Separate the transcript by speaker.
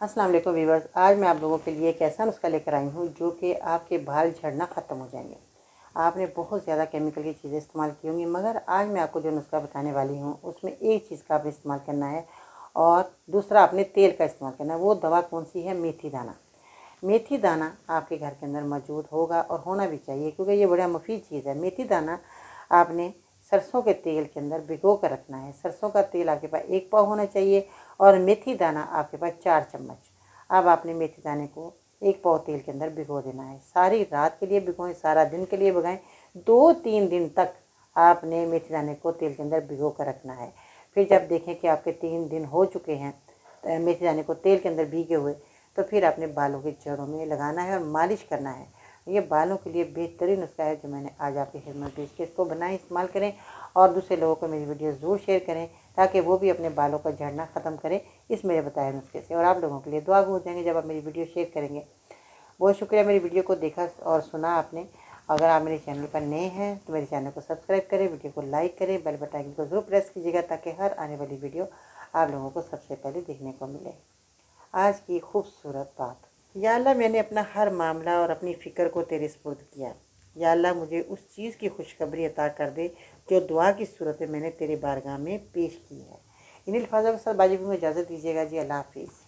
Speaker 1: अस्सलाम वालेकुम व्यूअर्स, आज मैं आप लोगों के लिए एक ऐसा नुस्खा लेकर आई हूँ जो कि आपके बाल झड़ना ख़त्म हो जाएंगे। आपने बहुत ज़्यादा केमिकल की चीज़ें इस्तेमाल की होंगी, मगर आज मैं आपको जो नुस्खा बताने वाली हूँ उसमें एक चीज़ का आपने इस्तेमाल करना है और दूसरा आपने तेल का इस्तेमाल करना है। वो दवा कौन सी है? मेथी दाना। मेथी दाना आपके घर के अंदर मौजूद होगा और होना भी चाहिए, क्योंकि ये बड़ा मुफीद चीज़ है। मेथी दाना आपने सरसों के तेल के अंदर भिगो कर रखना है। सरसों का तेल आपके पास 1 पाव होना चाहिए और मेथी दाना आपके पास 4 चम्मच। अब आपने मेथी दाने को 1 पाव तेल के अंदर भिगो देना है। सारी रात के लिए भिगोएं, सारा दिन के लिए भिगोएं। 2-3 दिन तक आपने मेथी दाने को तेल के अंदर भिगो कर रखना है। फिर जब देखें कि आपके 3 दिन हो चुके हैं मेथी दाने को तेल के अंदर भीगे हुए, तो फिर आपने बालों की जड़ों में लगाना है और मालिश करना है। ये बालों के लिए बेहतरीन नुस्खा है जो मैंने आज आपकी खिदमत पेश किया। इसको बनाएं, इस्तेमाल करें और दूसरे लोगों को मेरी वीडियो ज़रूर शेयर करें ताकि वो भी अपने बालों का झड़ना ख़त्म करें इस मेरे बताए नुस्खे से। और आप लोगों के लिए दुआ हो जाएंगे जब आप मेरी वीडियो शेयर करेंगे। बहुत शुक्रिया मेरी वीडियो को देखा और सुना आपने। अगर आप मेरे चैनल पर नए हैं तो मेरे चैनल को सब्सक्राइब करें, वीडियो को लाइक करें, बेल बटन को ज़रूर प्रेस कीजिएगा ताकि हर आने वाली वीडियो आप लोगों को सबसे पहले देखने को मिले। आज की खूबसूरत बात। या अल्लाह, मैंने अपना हर मामला और अपनी फ़िक्र को तेरे सुपुर्द किया। या अल्लाह, मुझे उस चीज़ की खुशखबरी अता कर दे जो दुआ की सूरत में मैंने तेरे बारगाह में पेश की है। इन अल्फाज़ों के साथ बाजी में इजाज़त दीजिएगा जी। अल्लाह हाफिज़।